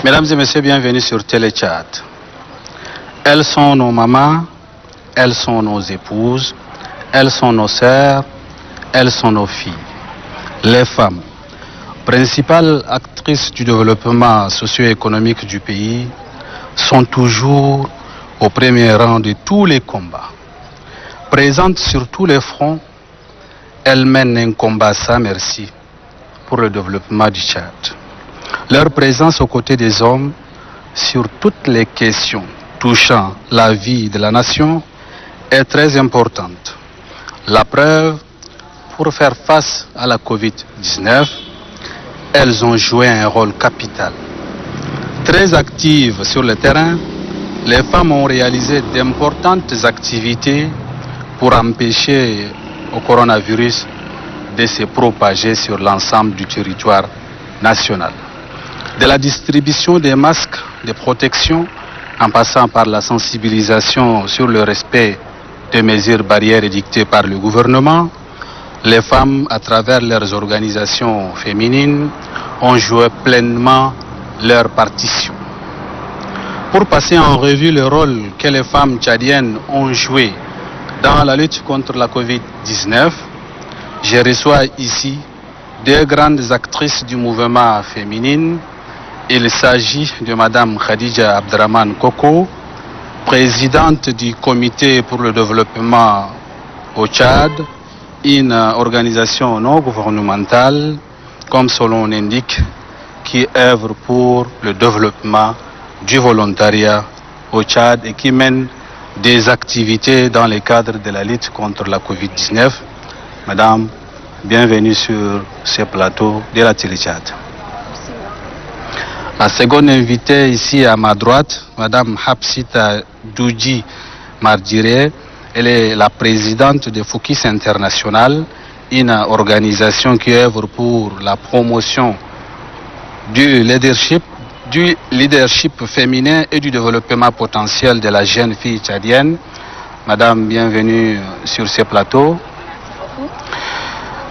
Mesdames et messieurs, bienvenue sur Téléchat. Elles sont nos mamans, elles sont nos épouses, elles sont nos sœurs, elles sont nos filles. Les femmes, principales actrices du développement socio-économique du pays, sont toujours au premier rang de tous les combats. Présentes sur tous les fronts, elles mènent un combat sans merci pour le développement du Tchad. Leur présence aux côtés des hommes sur toutes les questions touchant la vie de la nation est très importante. La preuve, pour faire face à la Covid-19, elles ont joué un rôle capital. Très actives sur le terrain, les femmes ont réalisé d'importantes activités pour empêcher au coronavirus de se propager sur l'ensemble du territoire national. De la distribution des masques de protection, en passant par la sensibilisation sur le respect des mesures barrières édictées par le gouvernement, les femmes, à travers leurs organisations féminines, ont joué pleinement leur partition. Pour passer en revue le rôle que les femmes tchadiennes ont joué dans la lutte contre la Covid-19, je reçois ici deux grandes actrices du mouvement féminin. Il s'agit de Madame Khadija Abdraman Koko, présidente du Comité pour le développement au Tchad, une organisation non gouvernementale, comme son nom l'indique, qui œuvre pour le développement du volontariat au Tchad et qui mène des activités dans le cadre de la lutte contre la Covid-19. Madame, bienvenue sur ce plateau de la Téléchat. La seconde invitée ici à ma droite, Madame Hapsita Doudji Mardire, elle est la présidente de Focus International, une organisation qui œuvre pour la promotion du leadership féminin et du développement potentiel de la jeune fille tchadienne. Madame, bienvenue sur ce plateau.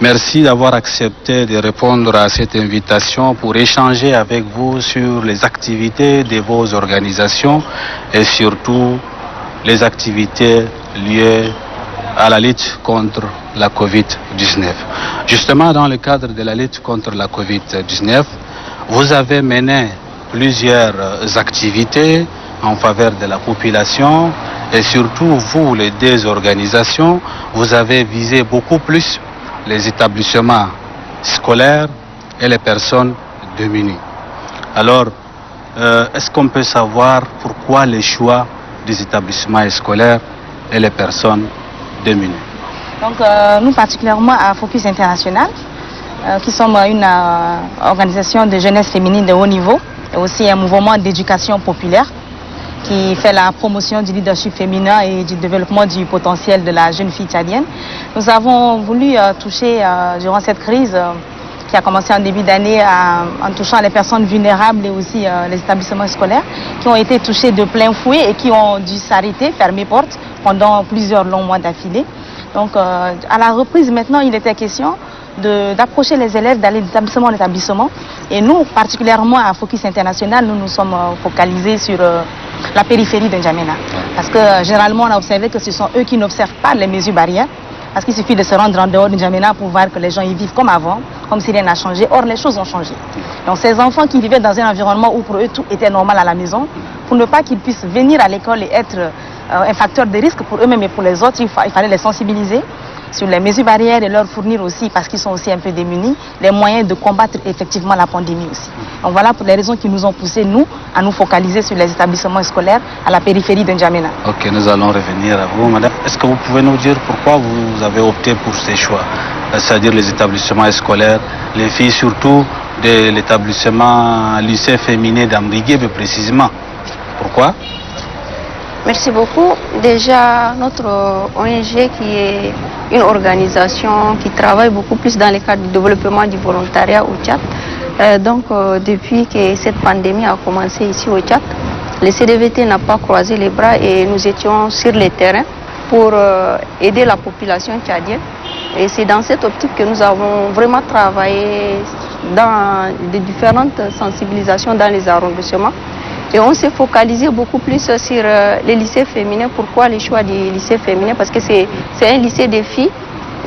Merci d'avoir accepté de répondre à cette invitation pour échanger avec vous sur les activités de vos organisations et surtout les activités liées à la lutte contre la Covid-19. Justement, dans le cadre de la lutte contre la Covid-19, vous avez mené plusieurs activités en faveur de la population et surtout vous, les deux organisations, vous avez visé beaucoup plus les établissements scolaires et les personnes démunies. Alors, est-ce qu'on peut savoir pourquoi le choix des établissements scolaires et les personnes démunies? Donc, nous particulièrement à Focus International, qui sommes une organisation de jeunesse féminine de haut niveau et aussi un mouvement d'éducation populaire qui fait la promotion du leadership féminin et du développement du potentiel de la jeune fille tchadienne. Nous avons voulu toucher durant cette crise qui a commencé en début d'année en touchant les personnes vulnérables et aussi les établissements scolaires qui ont été touchés de plein fouet et qui ont dû s'arrêter, fermer porte pendant plusieurs longs mois d'affilée. Donc à la reprise maintenant, il était question d'approcher les élèves, d'aller d'établissement en établissement. Et nous, particulièrement à Focus International, nous nous sommes focalisés sur la périphérie de N'Djamena. Parce que généralement, on a observé que ce sont eux qui n'observent pas les mesures barrières. Parce qu'il suffit de se rendre en dehors de N'Djamena pour voir que les gens y vivent comme avant, comme si rien n'a changé. Or, les choses ont changé. Donc ces enfants qui vivaient dans un environnement où pour eux tout était normal à la maison, pour ne pas qu'ils puissent venir à l'école et être un facteur de risque pour eux-mêmes et pour les autres, il fallait les sensibiliser sur les mesures barrières et leur fournir aussi, parce qu'ils sont aussi un peu démunis, les moyens de combattre effectivement la pandémie aussi. Donc voilà pour les raisons qui nous ont poussé, nous, à nous focaliser sur les établissements scolaires à la périphérie de N'Djamena. Ok, nous allons revenir à vous, madame. Est-ce que vous pouvez nous dire pourquoi vous avez opté pour ces choix, c'est-à-dire les établissements scolaires, les filles surtout de l'établissement lycée féminin d'Amrigué, mais précisément? Pourquoi? Merci beaucoup. Déjà, notre ONG qui est une organisation qui travaille beaucoup plus dans le cadre du développement du volontariat au Tchad. Depuis que cette pandémie a commencé ici au Tchad, le CDVT n'a pas croisé les bras et nous étions sur le terrain pour aider la population tchadienne Et c'est dans cette optique que nous avons vraiment travaillé dans de différentes sensibilisations dans les arrondissements. Et on s'est focalisé beaucoup plus sur les lycées féminins. Pourquoi le choix du lycée féminin? Parce que c'est un lycée des filles.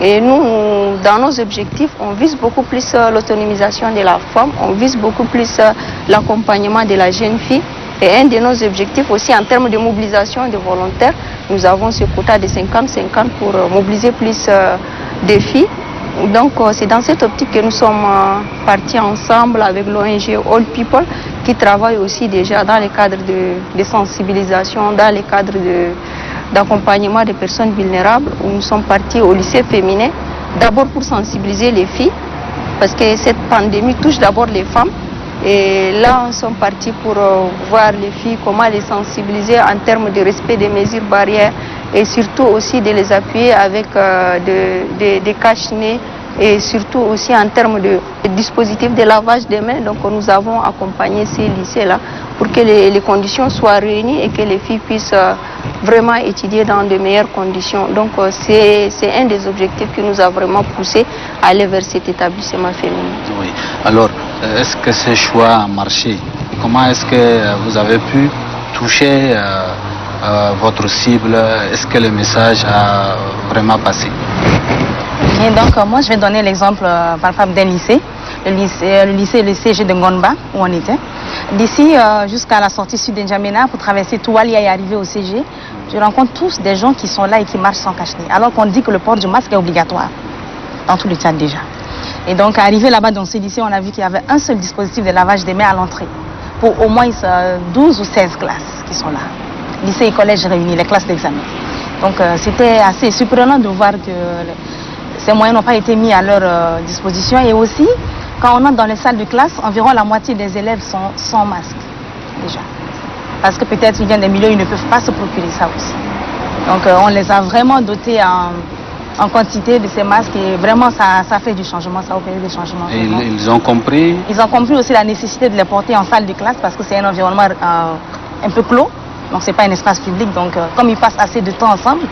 Et nous, dans nos objectifs, on vise beaucoup plus l'autonomisation de la femme, on vise beaucoup plus l'accompagnement de la jeune fille. Et un de nos objectifs aussi en termes de mobilisation de volontaires, nous avons ce quota de 50-50 pour mobiliser plus de filles. Donc c'est dans cette optique que nous sommes partis ensemble avec l'ONG All People qui travaille aussi déjà dans le cadre de sensibilisation, dans le cadre d'accompagnement des personnes vulnérables, où nous sommes partis au lycée féminin, d'abord pour sensibiliser les filles, parce que cette pandémie touche d'abord les femmes. Et là, nous sommes partis pour voir les filles, comment les sensibiliser en termes de respect des mesures barrières et surtout aussi de les appuyer avec des cache-nez et surtout aussi en termes de dispositifs de lavage des mains. Donc nous avons accompagné ces lycées-là pour que les conditions soient réunies et que les filles puissent vraiment étudier dans de meilleures conditions. Donc c'est un des objectifs qui nous a vraiment poussé à aller vers cet établissement féminin. Oui. Alors, est-ce que ce choix a marché? Comment est-ce que vous avez pu toucher votre cible? Est-ce que le message a vraiment passé? Et donc moi je vais donner l'exemple par exemple d'un lycée, le CG de Ngonba où on était. D'ici jusqu'à la sortie sud d'Njamena pour traverser Toualia et arriver au CG, je rencontre tous des gens qui sont là et qui marchent sans cache-nez. Alors qu'on dit que le port du masque est obligatoire dans tout le Tchad déjà. Et donc arrivé là-bas dans ce lycée, on a vu qu'il y avait un seul dispositif de lavage des mains à l'entrée pour au moins 12 ou 16 classes qui sont là. Lycée et collège réunis, les classes d'examen. Donc c'était assez surprenant de voir que ces moyens n'ont pas été mis à leur disposition. Et aussi, quand on entre dans les salles de classe, environ la moitié des élèves sont sans masque, déjà. Parce que peut-être ils viennent des milieux où ils ne peuvent pas se procurer ça aussi. Donc on les a vraiment dotés en quantité de ces masques et vraiment ça fait du changement, ça a opéré des changements. Et ils ont compris? Ils ont compris aussi la nécessité de les porter en salle de classe parce que c'est un environnement un peu clos. Donc c'est pas un espace public. Donc comme ils passent assez de temps ensemble,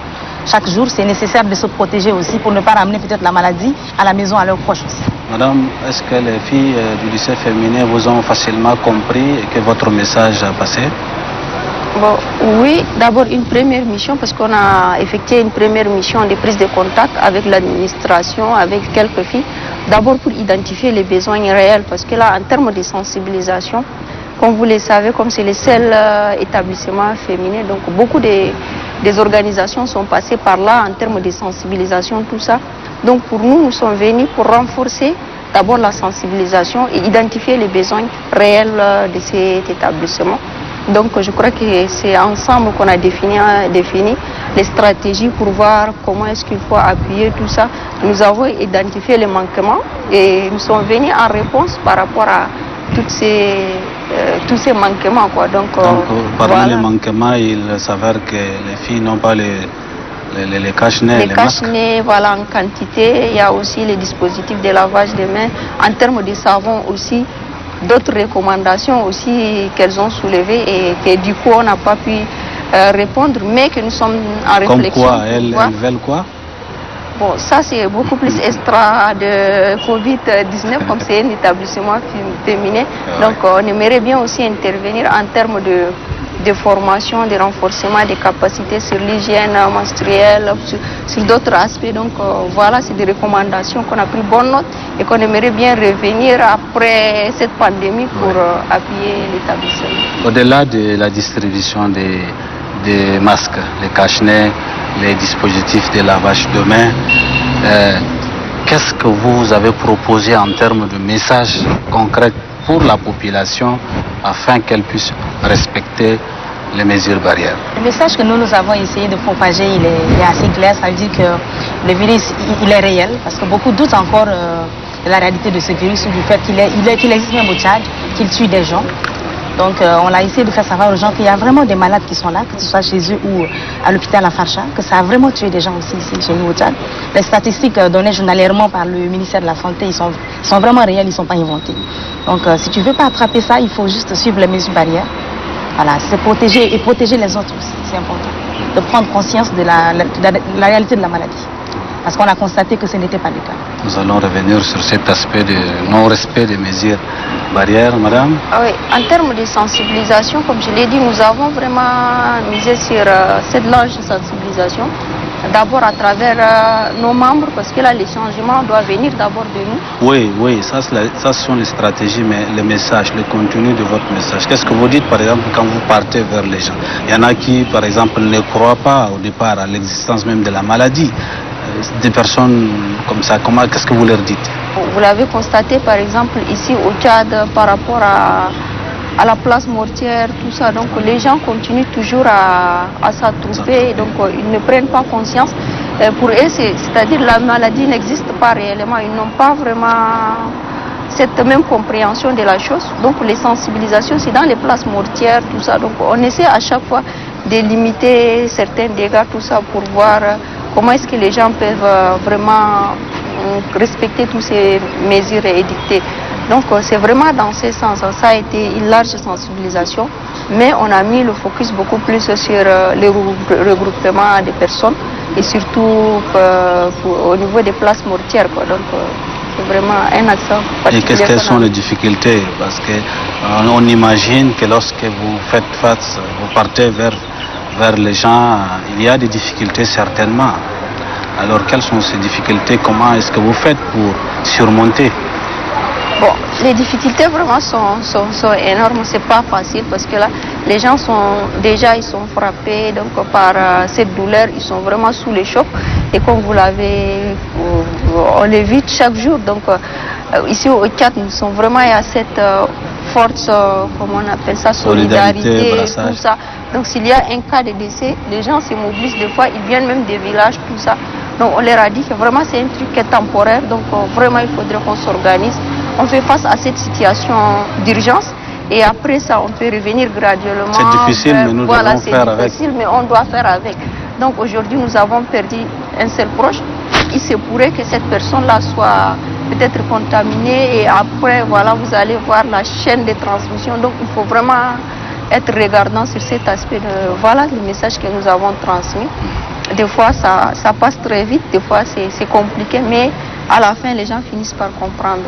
chaque jour, c'est nécessaire de se protéger aussi pour ne pas ramener peut-être la maladie à la maison à leurs proches aussi. Madame, est-ce que les filles du lycée féminin vous ont facilement compris et que votre message a passé? Bon, oui, d'abord une première mission parce qu'on a effectué une première mission de prise de contact avec l'administration, avec quelques filles. D'abord pour identifier les besoins réels parce que là, en termes de sensibilisation, comme vous le savez, comme c'est le seul établissement féminin, donc beaucoup des organisations sont passées par là en termes de sensibilisation, tout ça. Donc pour nous, nous sommes venus pour renforcer d'abord la sensibilisation et identifier les besoins réels de cet établissement. Donc je crois que c'est ensemble qu'on a défini les stratégies pour voir comment est-ce qu'il faut appuyer tout ça. Nous avons identifié les manquements et nous sommes venus en réponse par rapport à tous ces manquements, quoi. Donc parmi voilà. les manquements, il s'avère que les filles n'ont pas les cache-nez, les cache-nez, voilà, en quantité. Il y a aussi les dispositifs de lavage des mains. En termes de savon aussi, d'autres recommandations aussi qu'elles ont soulevées et que du coup on n'a pas pu répondre, mais que nous sommes en réflexion. Comme quoi, elles veulent quoi? Bon, ça c'est beaucoup plus extra de Covid-19 comme c'est un établissement féminin. Donc on aimerait bien aussi intervenir en termes de formation, de renforcement des capacités sur l'hygiène menstruelle, sur d'autres aspects. Donc voilà, c'est des recommandations qu'on a pris bonne note et qu'on aimerait bien revenir après cette pandémie pour appuyer l'établissement. Au-delà de la distribution des masques, les cache-nez, les dispositifs de lavage de mains, qu'est-ce que vous avez proposé en termes de messages concrets pour la population afin qu'elle puisse respecter les mesures barrières? Le message que nous avons essayé de propager, il est assez clair. Ça veut dire que le virus, il est réel, parce que beaucoup doutent encore de la réalité de ce virus ou du fait qu'il existe même au Tchad, qu'il tue des gens. Donc on a essayé de faire savoir aux gens qu'il y a vraiment des malades qui sont là, que ce soit chez eux ou à l'hôpital à Farcha, que ça a vraiment tué des gens aussi ici chez nous au Tchad. Les statistiques données journalièrement par le ministère de la Santé, ils sont vraiment réels, ils ne sont pas inventés. Donc si tu ne veux pas attraper ça, il faut juste suivre les mesures barrières. Voilà, c'est protéger et protéger les autres aussi, c'est important. De prendre conscience de la réalité de la maladie. parce qu'on a constaté que ce n'était pas le cas. Nous allons revenir sur cet aspect de non-respect des mesures barrières, madame. Oui, en termes de sensibilisation, comme je l'ai dit, nous avons vraiment misé sur cette large sensibilisation. D'abord à travers nos membres, parce que là, les changements doivent venir d'abord de nous. Oui, ça ce sont les stratégies, mais les messages, le contenu de votre message. Qu'est-ce que vous dites, par exemple, quand vous partez vers les gens? Il y en a qui, par exemple, ne croient pas au départ à l'existence même de la maladie. Des personnes comme ça, qu'est-ce que vous leur dites? Vous l'avez constaté, par exemple, ici au Tchad, par rapport à la place mortière, tout ça. Donc les gens continuent toujours à s'attrouper, donc ils ne prennent pas conscience. Pour eux, c'est-à-dire la maladie n'existe pas réellement. Ils n'ont pas vraiment cette même compréhension de la chose. Donc les sensibilisations, c'est dans les places mortières, tout ça. Donc on essaie à chaque fois de limiter certains dégâts, tout ça, pour voir comment est-ce que les gens peuvent vraiment respecter toutes ces mesures édictées. Donc c'est vraiment dans ce sens. Ça a été une large sensibilisation, mais on a mis le focus beaucoup plus sur le regroupement des personnes et surtout au niveau des places mortières. Donc c'est vraiment un accent particulier. Et quelles sont les difficultés? Parce qu'on imagine que lorsque vous faites face, vous partez vers les gens, il y a des difficultés certainement. Alors quelles sont ces difficultés? Comment est-ce que vous faites pour surmonter? Bon, les difficultés vraiment sont énormes, c'est pas facile parce que là, les gens ils sont frappés donc, par cette douleur, ils sont vraiment sous le choc. Et comme vous on l'évite chaque jour. Donc ici au Tchad, nous sommes vraiment à cette forte, comment on appelle ça, solidarité, tout ça. Donc s'il y a un cas de décès, les gens se mobilisent des fois, ils viennent même des villages, tout ça. Donc on leur a dit que vraiment c'est un truc qui est temporaire, donc vraiment il faudrait qu'on s'organise. On fait face à cette situation d'urgence et après ça on peut revenir graduellement. C'est difficile, mais nous devons faire avec. C'est difficile, mais on doit faire avec. Donc aujourd'hui nous avons perdu un seul proche. Il se pourrait que cette personne-là soit peut-être contaminée et après voilà vous allez voir la chaîne de transmission. Donc il faut vraiment être regardant sur cet aspect voilà le message que nous avons transmis. Des fois ça passe très vite, des fois c'est compliqué, mais à la fin les gens finissent par comprendre.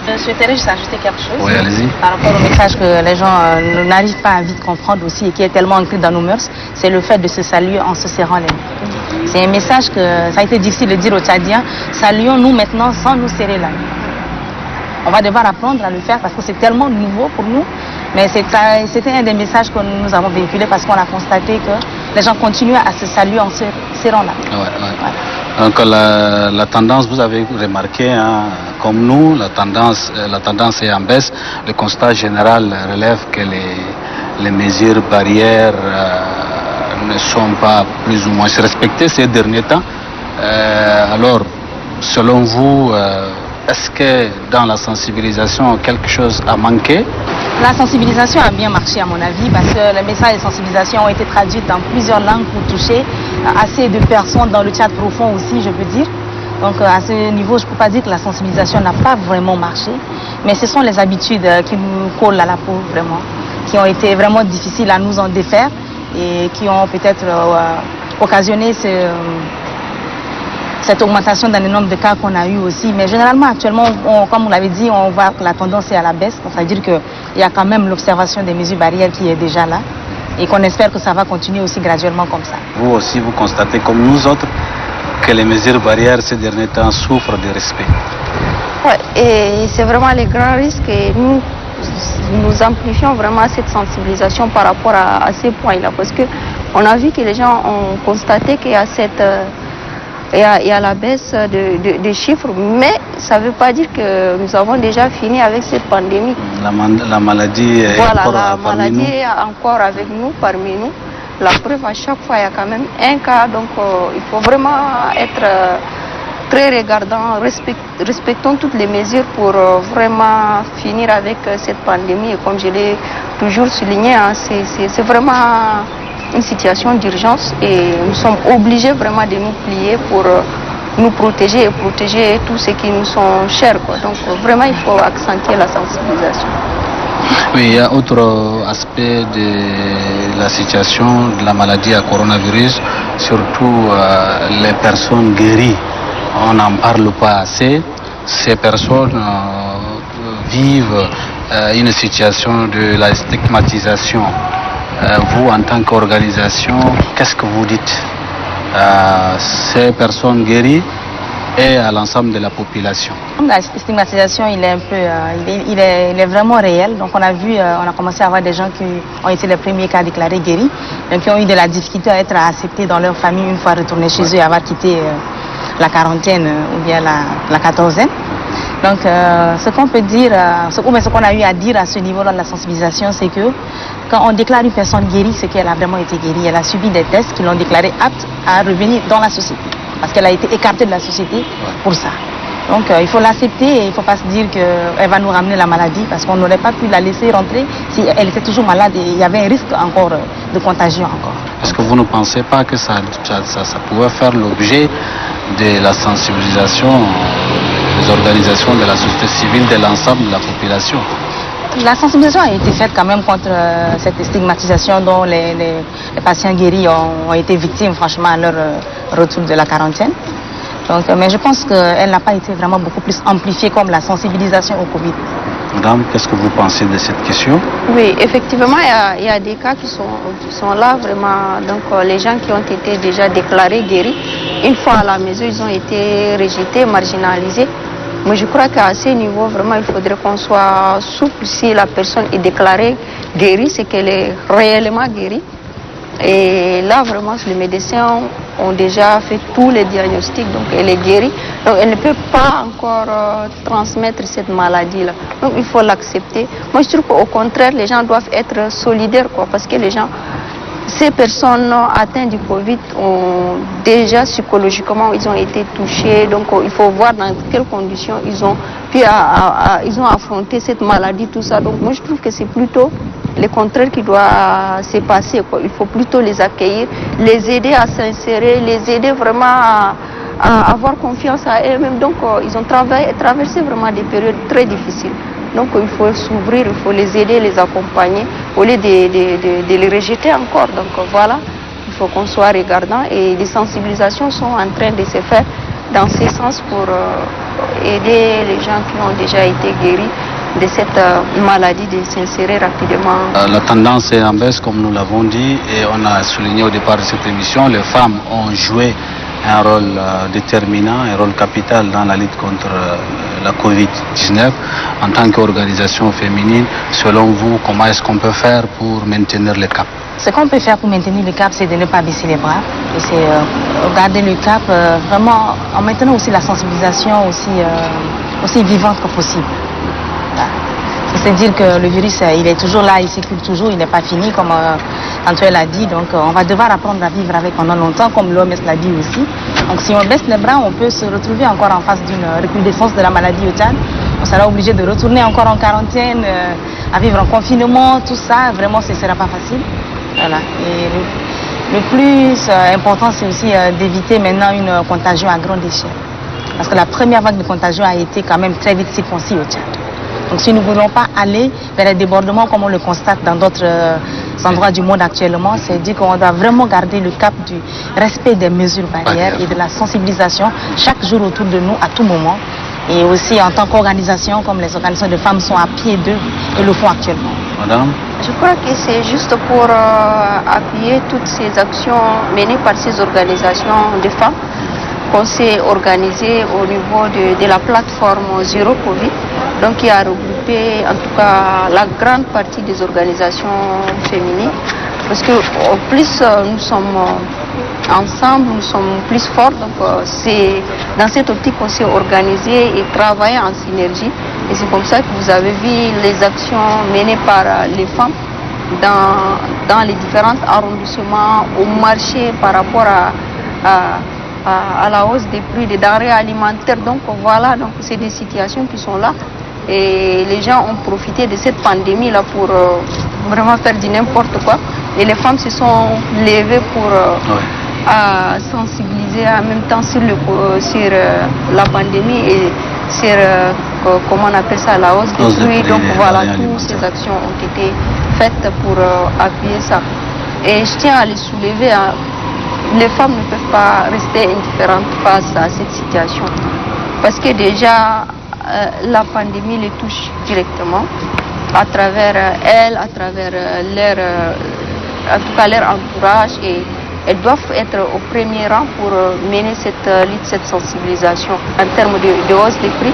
Je souhaiterais juste ajouter quelque chose. Oui, allez-y. Par rapport au message que les gens n'arrivent pas à vite comprendre aussi et qui est tellement ancré dans nos mœurs, c'est le fait de se saluer en se serrant les mains. C'est un message que ça a été difficile de dire aux Tchadiens, saluons-nous maintenant sans nous serrer la main. On va devoir apprendre à le faire parce que c'est tellement nouveau pour nous, mais c'était un des messages que nous avons véhiculé parce qu'on a constaté que les gens continuent à se saluer en se serrant la main. Ouais. Donc la tendance, vous avez remarqué, hein, comme nous, la tendance est en baisse. Le constat général relève que les mesures barrières ne sont pas plus ou moins respectées ces derniers temps. Alors, selon vous, est-ce que dans la sensibilisation, quelque chose a manqué? La sensibilisation a bien marché à mon avis parce que les messages de sensibilisation ont été traduits dans plusieurs langues pour toucher assez de personnes dans le Tchad profond aussi, je peux dire. Donc à ce niveau, je ne peux pas dire que la sensibilisation n'a pas vraiment marché, mais ce sont les habitudes qui nous collent à la peau vraiment, qui ont été vraiment difficiles à nous en défaire et qui ont peut-être occasionné cette augmentation dans le nombre de cas qu'on a eu aussi. Mais généralement, actuellement, comme vous l'avez dit, on voit que la tendance est à la baisse. C'est-à-dire qu'il y a quand même l'observation des mesures barrières qui est déjà là et qu'on espère que ça va continuer aussi graduellement comme ça. Vous aussi, vous constatez comme nous autres que les mesures barrières ces derniers temps souffrent de respect. Oui, et c'est vraiment les grands risques et nous amplifions vraiment cette sensibilisation par rapport à ces points-là parce qu'on a vu que les gens ont constaté qu'il y a il y a la baisse des chiffres, mais ça ne veut pas dire que nous avons déjà fini avec cette pandémie. La maladie est encore parmi nous. La maladie est encore avec nous, parmi nous. La preuve, à chaque fois, il y a quand même un cas, donc il faut vraiment être très regardant, respectons toutes les mesures pour vraiment finir avec cette pandémie. Et comme je l'ai toujours souligné, hein, c'est vraiment une situation d'urgence et nous sommes obligés vraiment de nous plier pour nous protéger et protéger tous ceux qui nous sont chers, quoi. Donc vraiment il faut accentuer la sensibilisation. Oui, il y a autre aspect de la situation de la maladie à coronavirus, surtout les personnes guéries on n'en parle pas assez. Ces personnes vivent une situation de la stigmatisation. Vous, en tant qu'organisation, qu'est-ce que vous dites à ces personnes guéries et à l'ensemble de la population? La stigmatisation, il est un peu, il est vraiment réel. Donc on a commencé à avoir des gens qui ont été les premiers cas déclarés guéris, donc qui ont eu de la difficulté à être acceptés dans leur famille une fois retournés chez eux et avoir quitté la quarantaine ou bien la quatorzaine. Donc ce qu'on peut dire, ce qu'on a eu à dire à ce niveau-là de la sensibilisation, c'est que quand on déclare une personne guérie, c'est qu'elle a vraiment été guérie. Elle a subi des tests qui l'ont déclarée apte à revenir dans la société, parce qu'elle a été écartée de la société pour ça. Donc il faut l'accepter et il ne faut pas se dire qu'elle va nous ramener la maladie, parce qu'on n'aurait pas pu la laisser rentrer si elle était toujours malade et il y avait un risque encore de contagion encore. Est-ce que vous ne pensez pas que ça pouvait faire l'objet de la sensibilisation des organisations de la société civile, de l'ensemble de la population? La sensibilisation a été faite quand même contre cette stigmatisation dont les patients guéris ont été victimes franchement à leur retour de la quarantaine. Donc, mais je pense qu'elle n'a pas été vraiment beaucoup plus amplifiée comme la sensibilisation au Covid. Madame, qu'est-ce que vous pensez de cette question? Oui, effectivement, il y a des cas qui sont là vraiment. Donc les gens qui ont été déjà déclarés guéris, une fois à la maison, ils ont été rejetés, marginalisés. Mais je crois qu'à ce niveau, vraiment, il faudrait qu'on soit souple. Si la personne est déclarée guérie, c'est qu'elle est réellement guérie. Et là, vraiment, les médecins ont déjà fait tous les diagnostics, donc elle est guérie. Donc elle ne peut pas encore transmettre cette maladie-là. Donc il faut l'accepter. Moi, je trouve qu'au contraire, les gens doivent être solidaires, quoi, parce que les gens, ces personnes atteintes du Covid ont déjà psychologiquement, ils ont été touchés. Donc il faut voir dans quelles conditions ils ont pu ils ont affronté cette maladie, tout ça. Donc moi, je trouve que c'est plutôt le contraire qui doit se passer, quoi. Il faut plutôt les accueillir, les aider à s'insérer, les aider vraiment à avoir confiance à eux-mêmes. Donc ils ont traversé vraiment des périodes très difficiles. Donc il faut s'ouvrir, il faut les aider, les accompagner, au lieu de les rejeter encore. Donc voilà, il faut qu'on soit regardant et les sensibilisations sont en train de se faire dans ce sens pour aider les gens qui ont déjà été guéris de cette maladie de s'insérer rapidement. La tendance est en baisse, comme nous l'avons dit, et on a souligné au départ de cette émission, les femmes ont joué un rôle déterminant, un rôle capital dans la lutte contre la Covid-19. En tant qu'organisation féminine, selon vous, comment est-ce qu'on peut faire pour maintenir le cap? Ce qu'on peut faire pour maintenir le cap, c'est de ne pas baisser les bras. Et c'est garder le cap vraiment en maintenant aussi la sensibilisation aussi vivante que possible. C'est dire que le virus, il est toujours là, il circule toujours, il n'est pas fini, comme Antoine l'a dit. Donc on va devoir apprendre à vivre avec pendant longtemps, comme l'OMS l'a dit aussi. Donc si on baisse les bras, on peut se retrouver encore en face d'une recrudescence de la maladie au Tchad. On sera obligé de retourner encore en quarantaine, à vivre en confinement, tout ça. Vraiment, ce ne sera pas facile. Voilà. Et le plus important, c'est aussi d'éviter maintenant une contagion à grande échelle. Parce que la première vague de contagion a été quand même très vite circonscrite au Tchad. Donc si nous ne voulons pas aller vers les débordements comme on le constate dans d'autres endroits du monde actuellement, c'est dire qu'on doit vraiment garder le cap du respect des mesures barrières et de la sensibilisation chaque jour autour de nous, à tout moment. Et aussi en tant qu'organisation, comme les organisations de femmes sont à pied d'eux et le font actuellement. Madame? Je crois que c'est juste pour appuyer toutes ces actions menées par ces organisations de femmes qu'on s'est organisé au niveau de la plateforme Zéro Covid, donc qui a regroupé en tout cas la grande partie des organisations féminines, parce que au plus nous sommes ensemble, nous sommes plus forts, donc c'est dans cette optique qu'on s'est organisé et travaillé en synergie, et c'est comme ça que vous avez vu les actions menées par les femmes dans les différents arrondissements, au marché par rapport à la hausse des prix des denrées alimentaires. Donc voilà, donc c'est des situations qui sont là et les gens ont profité de cette pandémie là pour vraiment faire du n'importe quoi, et les femmes se sont levées pour sensibiliser en même temps sur la pandémie et sur comment on appelle ça, la hausse des prix. Donc voilà, toutes ces actions ont été faites pour appuyer ça, et je tiens à les soulever. les femmes ne peuvent pas rester indifférentes face à cette situation. Parce que déjà, la pandémie les touche directement à travers elles, à travers en tout cas leur entourage, et elles doivent être au premier rang pour mener cette lutte, cette sensibilisation. En termes de hausse des prix,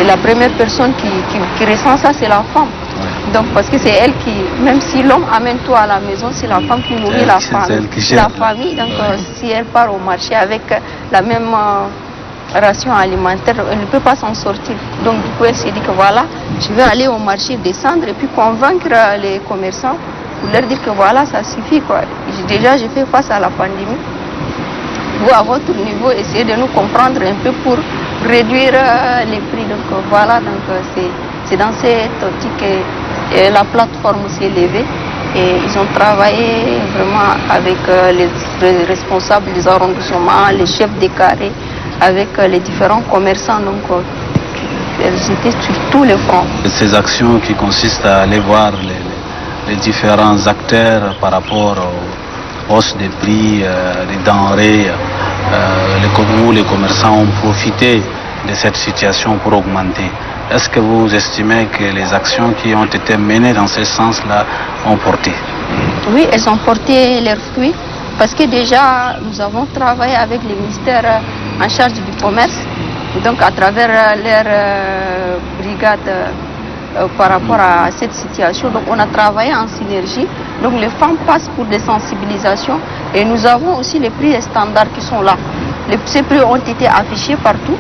et la première personne qui ressent ça, c'est la femme. Donc, parce que c'est elle qui, même si l'homme amène tout à la maison, c'est la femme qui nourrit la famille. Donc, si elle part au marché avec la même ration alimentaire, elle ne peut pas s'en sortir. Donc, du coup, elle s'est dit que voilà, je vais aller au marché, descendre et puis convaincre les commerçants pour leur dire que voilà, ça suffit, quoi. Déjà, j'ai fait face à la pandémie. Vous, à votre niveau, essayez de nous comprendre un peu pour réduire les prix. Donc, voilà, donc c'est dans cette optique que la plateforme s'est levée. Et ils ont travaillé vraiment avec les responsables des arrondissements, les chefs des carrés, avec les différents commerçants. Donc, ils étaient sur tous les fronts. Ces actions qui consistent à aller voir les différents acteurs par rapport aux hausses des prix, des denrées, où les commerçants ont profité de cette situation pour augmenter. Est-ce que vous estimez que les actions qui ont été menées dans ce sens-là ont porté? Oui, elles ont porté leurs fruits parce que déjà nous avons travaillé avec les ministères en charge du commerce, donc à travers leur brigade par rapport à cette situation. Donc on a travaillé en synergie. Donc les femmes passent pour des sensibilisations et nous avons aussi les prix standards qui sont là. Ces prix ont été affichés partout.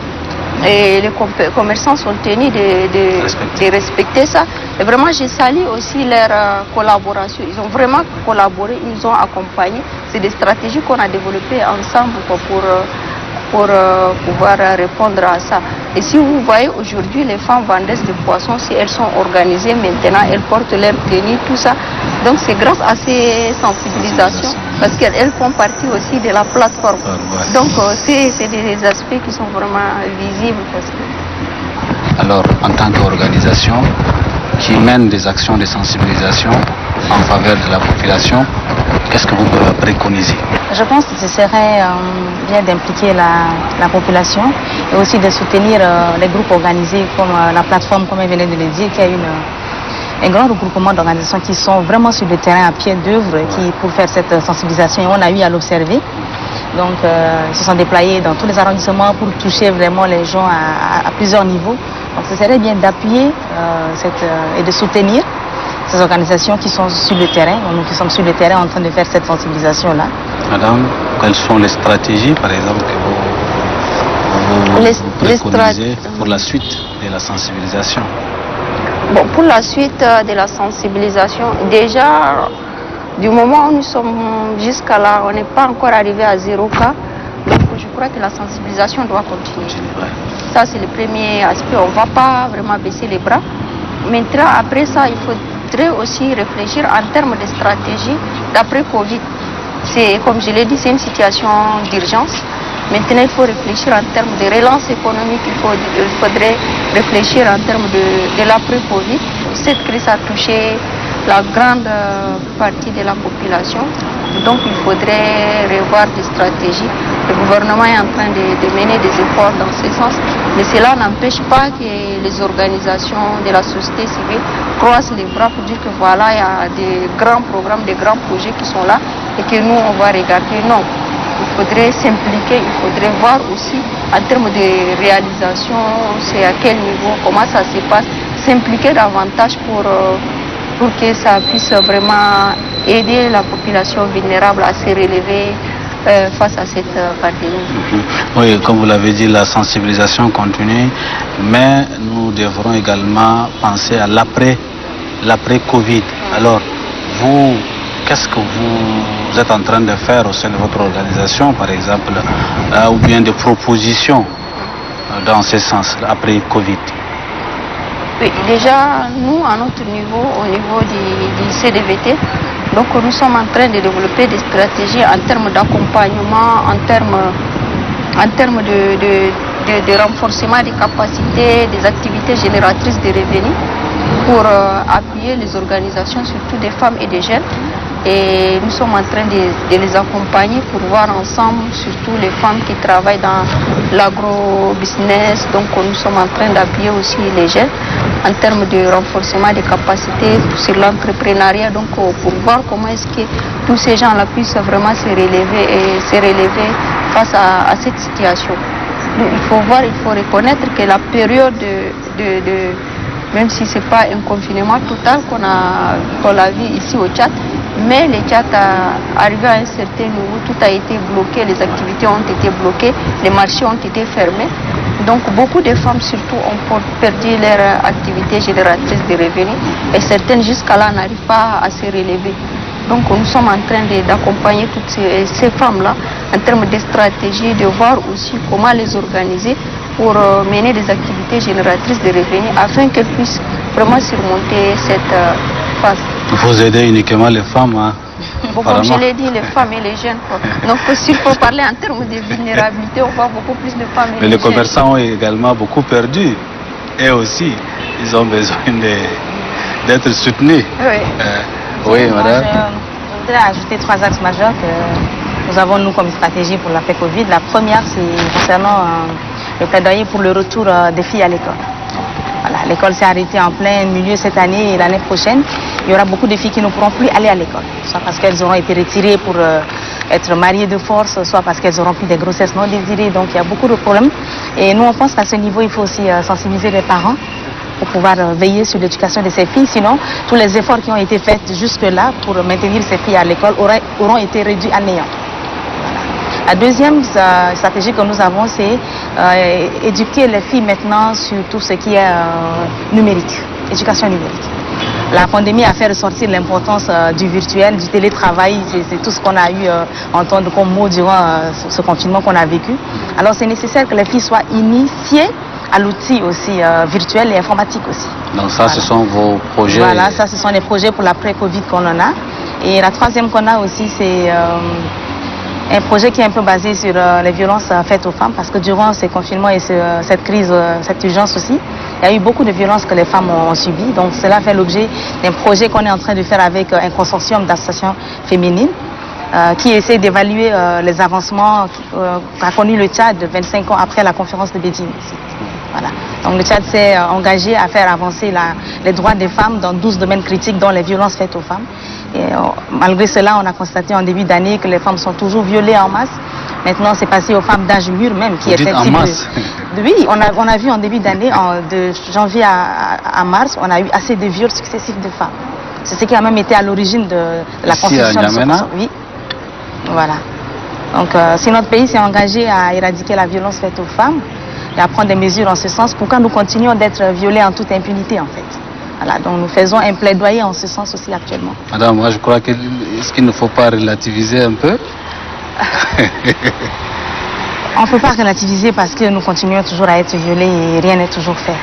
Et les commerçants sont tenus de respecter ça. Et vraiment, j'ai salué aussi leur collaboration. Ils ont vraiment collaboré, ils nous ont accompagnés. C'est des stratégies qu'on a développées ensemble pour pouvoir répondre à ça. Et si vous voyez aujourd'hui les femmes vendeuses de poissons, si elles sont organisées maintenant, elles portent leur tenue, tout ça. Donc c'est grâce à ces sensibilisations, parce qu'elles font partie aussi de la plateforme. Donc c'est des aspects qui sont vraiment visibles. Alors, en tant qu'organisation qui mène des actions de sensibilisation en faveur de la population, qu'est-ce que vous préconisez? Je pense que ce serait bien d'impliquer la population et aussi de soutenir les groupes organisés comme la plateforme, comme elle venait de le dire, qui a un grand regroupement d'organisations qui sont vraiment sur le terrain à pied d'œuvre pour faire cette sensibilisation. Et on a eu à l'observer. Donc, ils se sont déployés dans tous les arrondissements pour toucher vraiment les gens à plusieurs niveaux. Donc, ce serait bien d'appuyer et de soutenir ces organisations qui sont sur le terrain. Nous qui sommes sur le terrain en train de faire cette sensibilisation-là. Madame, quelles sont les stratégies, par exemple, que vous préconisez pour la suite de la sensibilisation? Bon, pour la suite de la sensibilisation, déjà, du moment où nous sommes jusqu'à là, on n'est pas encore arrivé à 0 cas. Donc, je crois que la sensibilisation doit continuer. Ça, c'est le premier aspect. On ne va pas vraiment baisser les bras. Maintenant, après ça, il faudrait aussi réfléchir en termes de stratégie d'après Covid. C'est, comme je l'ai dit, c'est une situation d'urgence. Maintenant, il faut réfléchir en termes de relance économique, il faudrait réfléchir en termes de l'après-Covid. Cette crise a touché la grande partie de la population, donc il faudrait revoir des stratégies. Le gouvernement est en train de mener des efforts dans ce sens, mais cela n'empêche pas que les organisations de la société civile croisent les bras pour dire que voilà, il y a des grands programmes, des grands projets qui sont là et que nous, on va regarder. Non. Il faudrait s'impliquer, il faudrait voir aussi en termes de réalisation, c'est à quel niveau, comment ça se passe, s'impliquer davantage pour que ça puisse vraiment aider la population vulnérable à se relever face à cette pandémie. Oui, comme vous l'avez dit, la sensibilisation continue, mais nous devrons également penser à l'après-Covid. Alors, vous, qu'est-ce que vous êtes en train de faire au sein de votre organisation, par exemple, ou bien des propositions dans ce sens, après Covid? Oui, déjà, nous, à notre niveau, au niveau du CDVT, donc nous sommes en train de développer des stratégies en termes d'accompagnement, en termes de renforcement des capacités, des activités génératrices de revenus pour appuyer les organisations, surtout des femmes et des jeunes, et nous sommes en train de les accompagner pour voir ensemble, surtout les femmes qui travaillent dans l'agro-business. Donc nous sommes en train d'appuyer aussi les jeunes en termes de renforcement des capacités sur l'entrepreneuriat, donc pour voir comment est-ce que tous ces gens-là puissent vraiment se relever face à cette situation. Donc, il faut voir, il faut reconnaître que la période même si ce n'est pas un confinement total qu'on l'a vu ici au Tchad, mais le Tchad arrivé à un certain niveau, tout a été bloqué, les activités ont été bloquées, les marchés ont été fermés. Donc beaucoup de femmes surtout ont perdu leur activité génératrice de revenus et certaines jusqu'à là n'arrivent pas à se relever. Donc nous sommes en train d'accompagner toutes ces femmes-là en termes de stratégie, de voir aussi comment les organiser pour mener des activités génératrices de revenus afin qu'elles puissent vraiment surmonter cette phase. Vous aidez uniquement les femmes, hein? Bon, comme je l'ai dit, les femmes et les jeunes. Donc s'il faut parler en termes de vulnérabilité, on voit beaucoup plus de femmes et Mais les les commerçants ont également beaucoup perdu. Et aussi, ils ont besoin d'être soutenus. Oui. Oui, madame. Je voudrais ajouter 3 axes majeurs que nous avons, nous, comme stratégie pour l'après-Covid. La première, c'est concernant le plaidoyer pour le retour des filles à l'école. Voilà, l'école s'est arrêtée en plein milieu cette année et l'année prochaine, il y aura beaucoup de filles qui ne pourront plus aller à l'école. Soit parce qu'elles auront été retirées pour être mariées de force, soit parce qu'elles auront pris des grossesses non désirées. Donc il y a beaucoup de problèmes. Et nous, on pense qu'à ce niveau, il faut aussi sensibiliser les parents pour pouvoir veiller sur l'éducation de ces filles. Sinon, tous les efforts qui ont été faits jusque-là pour maintenir ces filles à l'école auront été réduits à néant. La deuxième stratégie que nous avons, c'est éduquer les filles maintenant sur tout ce qui est numérique, éducation numérique. La pandémie a fait ressortir l'importance du virtuel, du télétravail, c'est tout ce qu'on a eu à entendre comme mot durant ce confinement qu'on a vécu. Alors c'est nécessaire que les filles soient initiées à l'outil aussi virtuel et informatique aussi. Donc ça, voilà. Ce sont vos projets? Voilà, ça ce sont les projets pour l'après-Covid qu'on en a. Et la troisième qu'on a aussi, c'est un projet qui est un peu basé sur les violences faites aux femmes, parce que durant ces confinements et cette crise, cette urgence aussi, il y a eu beaucoup de violences que les femmes ont subies. Donc cela fait l'objet d'un projet qu'on est en train de faire avec un consortium d'associations féminines qui essaie d'évaluer les avancements qu'a connu le Tchad 25 ans après la conférence de Beijing. Voilà. Donc le Tchad s'est engagé à faire avancer les droits des femmes dans 12 domaines critiques, dont les violences faites aux femmes. Et malgré cela, on a constaté en début d'année que les femmes sont toujours violées en masse. Maintenant, c'est passé aux femmes d'âge mûr même qui étaient en masse. Oui, on a vu en début d'année, de janvier à mars, on a eu assez de viols successifs de femmes. C'est ce qui a même été à l'origine de la constitution de ce consortium. Oui. Voilà. Donc, si notre pays s'est engagé à éradiquer la violence faite aux femmes et à prendre des mesures en ce sens, pourquoi nous continuons d'être violés en toute impunité en fait? Voilà, donc nous faisons un plaidoyer en ce sens aussi actuellement. Madame, moi je crois qu'il ne faut pas relativiser un peu? On ne peut pas relativiser parce que nous continuons toujours à être violés et rien n'est toujours fait.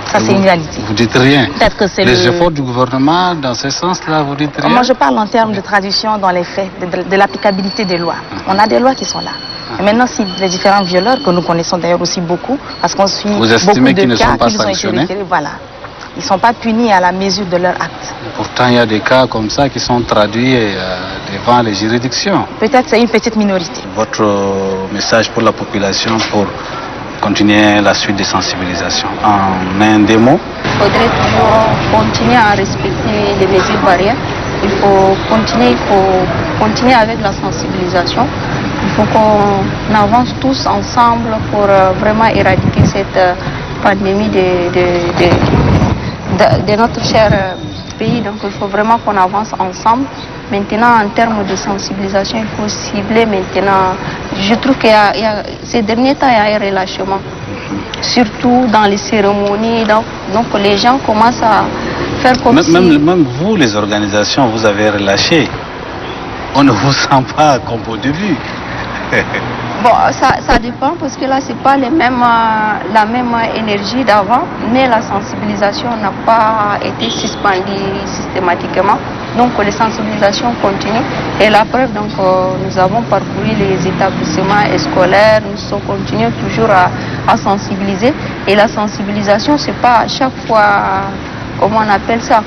Ça, c'est une réalité. Vous dites rien? Peut-être que c'est les efforts du gouvernement dans ce sens-là, vous dites rien? Moi, je parle en termes de traduction dans les faits, de l'applicabilité des lois. On a des lois qui sont là. Et maintenant, si les différents violeurs, que nous connaissons d'ailleurs aussi beaucoup, parce qu'on suit beaucoup de cas qui ont été référés, voilà. Ils ne sont pas punis à la mesure de leur acte. Pourtant, il y a des cas comme ça qui sont traduits devant les juridictions. Peut-être c'est une petite minorité. Votre message pour la population pour continuer la suite des sensibilisations, en un des mots? Il faudrait toujours continuer à respecter les mesures barrières. Il faut continuer avec la sensibilisation. Il faut qu'on avance tous ensemble pour vraiment éradiquer cette pandémie de notre cher pays. Donc il faut vraiment qu'on avance ensemble. Maintenant, en termes de sensibilisation, il faut cibler maintenant. Je trouve que ces derniers temps, il y a un relâchement. Surtout dans les cérémonies. Donc les gens commencent à faire comme si... Même vous, les organisations, vous avez relâché. On ne vous sent pas comme au début. Bon, ça dépend parce que là, c'est pas la même énergie d'avant, mais la sensibilisation n'a pas été suspendue systématiquement. Donc, les sensibilisations continuent. Et la preuve, donc, nous avons parcouru les établissements scolaires, nous continuons toujours à sensibiliser. Et la sensibilisation, c'est pas à chaque fois, comment on appelle ça,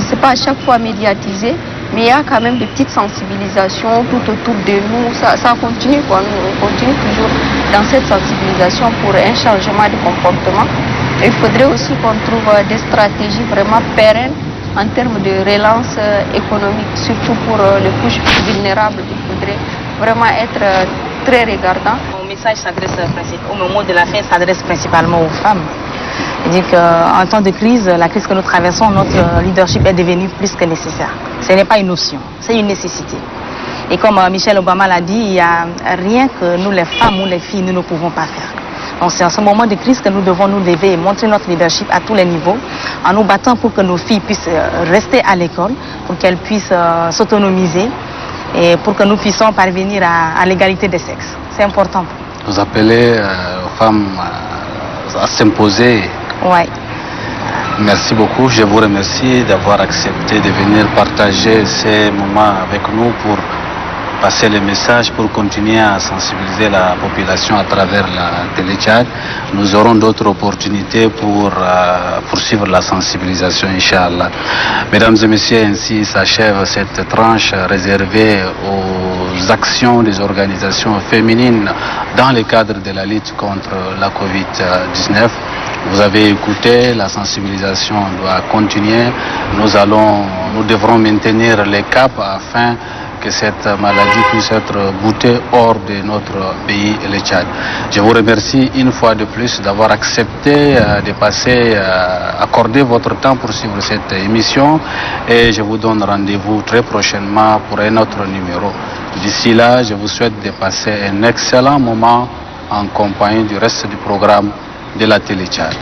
c'est pas à chaque fois médiatisé. mais il y a quand même des petites sensibilisations tout autour de nous. Ça continue, quoi. On continue toujours dans cette sensibilisation pour un changement de comportement. Et il faudrait aussi qu'on trouve des stratégies vraiment pérennes en termes de relance économique, surtout pour les couches vulnérables. Il faudrait vraiment être très regardant. Mon message s'adresse au moment de la fin s'adresse principalement aux femmes. C'est-à-dire qu'en temps de crise, la crise que nous traversons, notre leadership est devenu plus que nécessaire. Ce n'est pas une option, c'est une nécessité. Et comme Michelle Obama l'a dit, il n'y a rien que nous les femmes ou les filles, nous ne pouvons pas faire. Donc c'est en ce moment de crise que nous devons nous lever et montrer notre leadership à tous les niveaux, en nous battant pour que nos filles puissent rester à l'école, pour qu'elles puissent s'autonomiser et pour que nous puissions parvenir à l'égalité des sexes. C'est important. Vous appelez aux femmes à s'imposer. Ouais. Merci beaucoup. Je vous remercie d'avoir accepté de venir partager ces moments avec nous pour passer le message, pour continuer à sensibiliser la population à travers la télé-Tchad. Nous aurons d'autres opportunités pour poursuivre la sensibilisation, Inch'Allah. Mesdames et messieurs, ainsi s'achève cette tranche réservée aux actions des organisations féminines dans le cadre de la lutte contre la Covid-19. Vous avez écouté, la sensibilisation doit continuer. Nous devrons maintenir les caps afin que cette maladie puisse être boutée hors de notre pays, le Tchad. Je vous remercie une fois de plus d'avoir accepté de passer, accorder votre temps pour suivre cette émission et je vous donne rendez-vous très prochainement pour un autre numéro. D'ici là, je vous souhaite de passer un excellent moment en compagnie du reste du programme de la télé Tchad.